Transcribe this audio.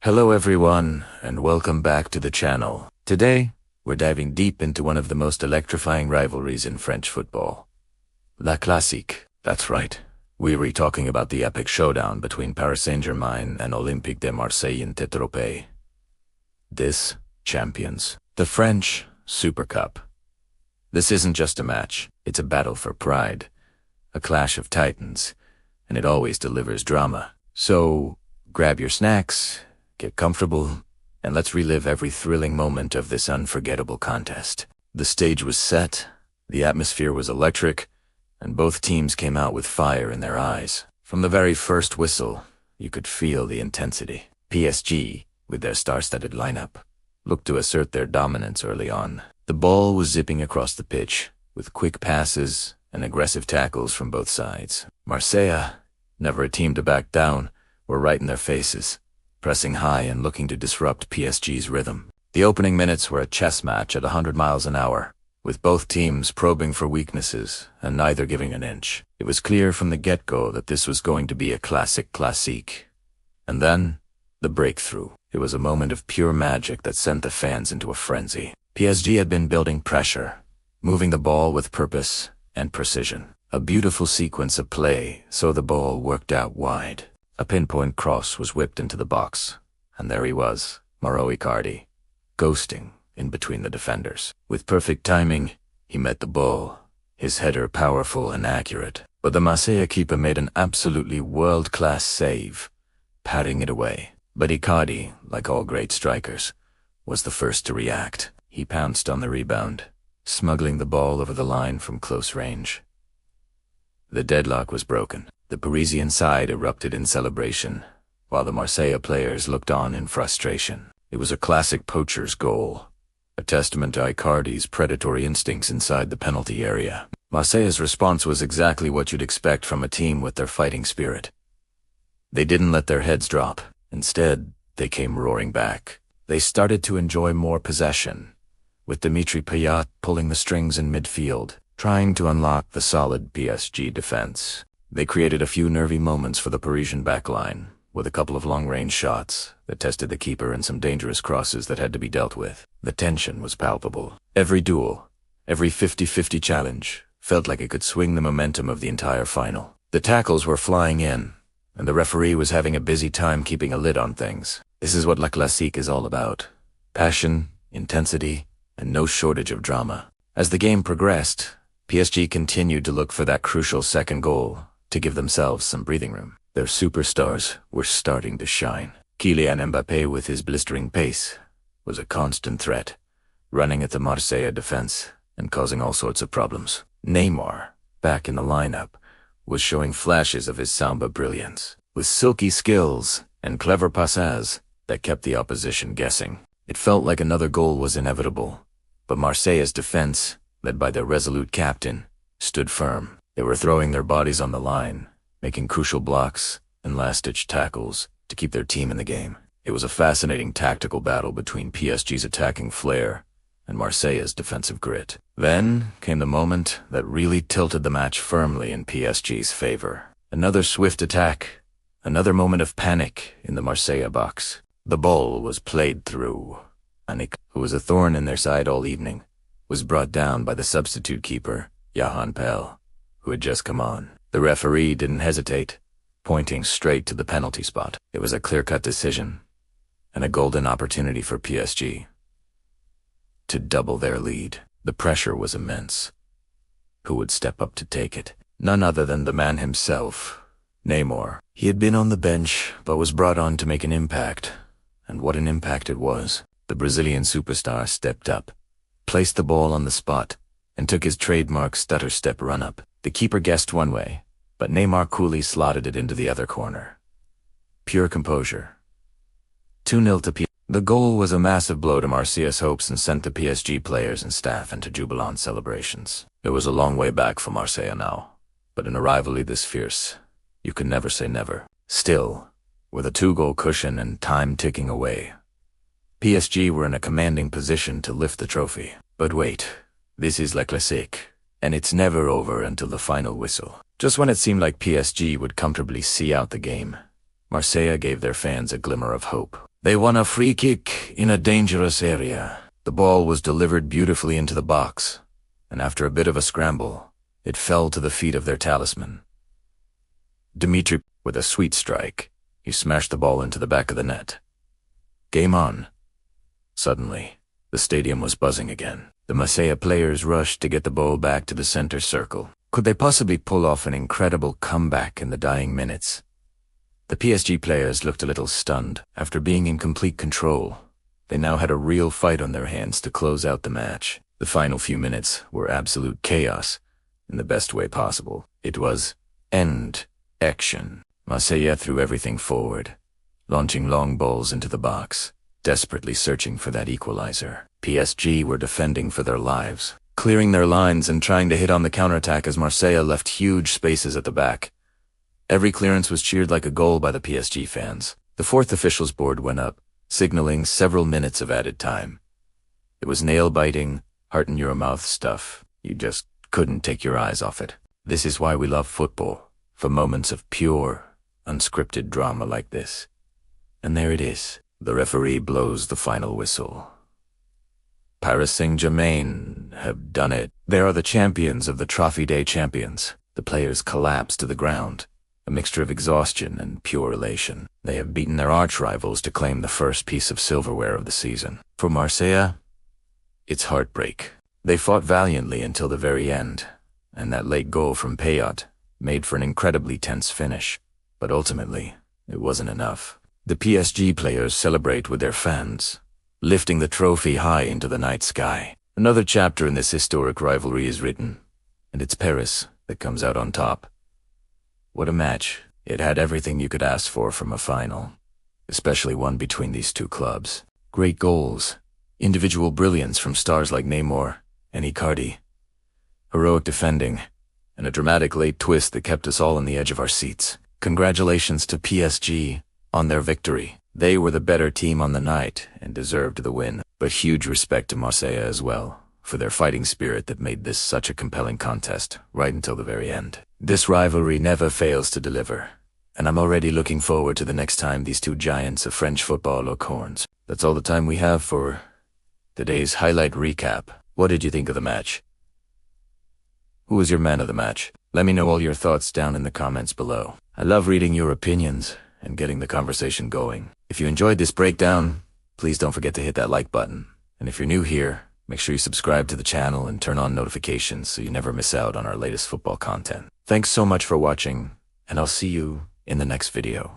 Hello everyone, and welcome back to the channel. Today, we're diving deep into one of the most electrifying rivalries in French football. La Classique. That's right. We're talking about the epic showdown between Paris Saint-Germain and Olympique de Marseille in Tétropé. This, champions, the French Super Cup. This isn't just a match, it's a battle for pride, a clash of titans, and it always delivers drama. So, grab your snacks, get comfortable, and let's relive every thrilling moment of this unforgettable contest. The stage was set, the atmosphere was electric, and both teams came out with fire in their eyes. From the very first whistle, you could feel the intensity. PSG, with their star-studded lineup, looked to assert their dominance early on. The ball was zipping across the pitch, with quick passes and aggressive tackles from both sides. Marseille, never a team to back down, were right in their faces, pressing high and looking to disrupt PSG's rhythm. The opening minutes were a chess match at 100 miles an hour, with both teams probing for weaknesses and neither giving an inch. It was clear from the get-go that this was going to be a classique. And then, the breakthrough. It was a moment of pure magic that sent the fans into a frenzy. PSG had been building pressure, moving the ball with purpose and precision. A beautiful sequence of play, so the ball worked out wide. A pinpoint cross was whipped into the box, and there he was, Mauro Icardi, ghosting in between the defenders. With perfect timing, he met the ball, his header powerful and accurate. But the Marseille keeper made an absolutely world-class save, patting it away. But Icardi, like all great strikers, was the first to react. He pounced on the rebound, smuggling the ball over the line from close range. The deadlock was broken. The Parisian side erupted in celebration, while the Marseille players looked on in frustration. It was a classic poacher's goal, a testament to Icardi's predatory instincts inside the penalty area. Marseille's response was exactly what you'd expect from a team with their fighting spirit. They didn't let their heads drop. Instead, they came roaring back. They started to enjoy more possession, with Dimitri Payet pulling the strings in midfield, trying to unlock the solid PSG defense. They created a few nervy moments for the Parisian backline, with a couple of long-range shots that tested the keeper and some dangerous crosses that had to be dealt with. The tension was palpable. Every duel, every 50-50 challenge, felt like it could swing the momentum of the entire final. The tackles were flying in, and the referee was having a busy time keeping a lid on things. This is what La Classique is all about. Passion, intensity, and no shortage of drama. As the game progressed, PSG continued to look for that crucial second goal to give themselves some breathing room. Their superstars were starting to shine. Kylian Mbappé, with his blistering pace, was a constant threat, running at the Marseille defense and causing all sorts of problems. Neymar, back in the lineup, was showing flashes of his samba brilliance, with silky skills and clever passes that kept the opposition guessing. It felt like another goal was inevitable, but Marseille's defense, led by their resolute captain, stood firm. They were throwing their bodies on the line, making crucial blocks and last-ditch tackles to keep their team in the game. It was a fascinating tactical battle between PSG's attacking flair and Marseille's defensive grit. Then came the moment that really tilted the match firmly in PSG's favor. Another swift attack, another moment of panic in the Marseille box. The ball was played through. Anik, who was a thorn in their side all evening, was brought down by the substitute keeper, Johan Pell, who had just come on. The referee didn't hesitate, pointing straight to the penalty spot. It was a clear-cut decision, and a golden opportunity for PSG to double their lead. The pressure was immense. Who would step up to take it? None other than the man himself, Neymar. He had been on the bench, but was brought on to make an impact, and what an impact it was. The Brazilian superstar stepped up, placed the ball on the spot, and took his trademark stutter-step run-up. The keeper guessed one way, but Neymar coolly slotted it into the other corner. Pure composure. 2-0 to PSG. The goal was a massive blow to Marseille's hopes and sent the PSG players and staff into jubilant celebrations. It was a long way back for Marseille now, but in a rivalry this fierce, you could never say never. Still, with a 2-goal cushion and time ticking away, PSG were in a commanding position to lift the trophy. But wait, this is La Classique, and it's never over until the final whistle. Just when it seemed like PSG would comfortably see out the game, Marseille gave their fans a glimmer of hope. They won a free kick in a dangerous area. The ball was delivered beautifully into the box, and after a bit of a scramble, it fell to the feet of their talisman. Dimitri, with a sweet strike, he smashed the ball into the back of the net. Game on. Suddenly, the stadium was buzzing again. The Marseille players rushed to get the ball back to the center circle. Could they possibly pull off an incredible comeback in the dying minutes? The PSG players looked a little stunned. After being in complete control, they now had a real fight on their hands to close out the match. The final few minutes were absolute chaos, in the best way possible. It was end action. Marseille threw everything forward, launching long balls into the box, desperately searching for that equalizer. PSG were defending for their lives, clearing their lines and trying to hit on the counterattack as Marseille left huge spaces at the back. Every clearance was cheered like a goal by the PSG fans. The fourth officials' board went up, signaling several minutes of added time. It was nail-biting, heart-in-your-mouth stuff. You just couldn't take your eyes off it. This is why we love football, for moments of pure, unscripted drama like this. And there it is. The referee blows the final whistle. Paris Saint-Germain have done it. They are the champions of the Trophy Day champions. The players collapse to the ground, a mixture of exhaustion and pure elation. They have beaten their arch-rivals to claim the first piece of silverware of the season. For Marseille, it's heartbreak. They fought valiantly until the very end, and that late goal from Payot made for an incredibly tense finish. But ultimately, it wasn't enough. The PSG players celebrate with their fans, lifting the trophy high into the night sky. Another chapter in this historic rivalry is written, and it's Paris that comes out on top. What a match. It had everything you could ask for from a final, especially one between these two clubs. Great goals, individual brilliance from stars like Neymar and Icardi, heroic defending, and a dramatic late twist that kept us all on the edge of our seats. Congratulations to PSG on their victory. They were the better team on the night and deserved the win. But huge respect to Marseille as well, for their fighting spirit that made this such a compelling contest right until the very end. This rivalry never fails to deliver, and I'm already looking forward to the next time these two giants of French football lock horns. That's all the time we have for today's highlight recap. What did you think of the match? Who was your man of the match? Let me know all your thoughts down in the comments below. I love reading your opinions and getting the conversation going. If you enjoyed this breakdown, please don't forget to hit that like button. And if you're new here, make sure you subscribe to the channel and turn on notifications so you never miss out on our latest football content. Thanks so much for watching, and I'll see you in the next video.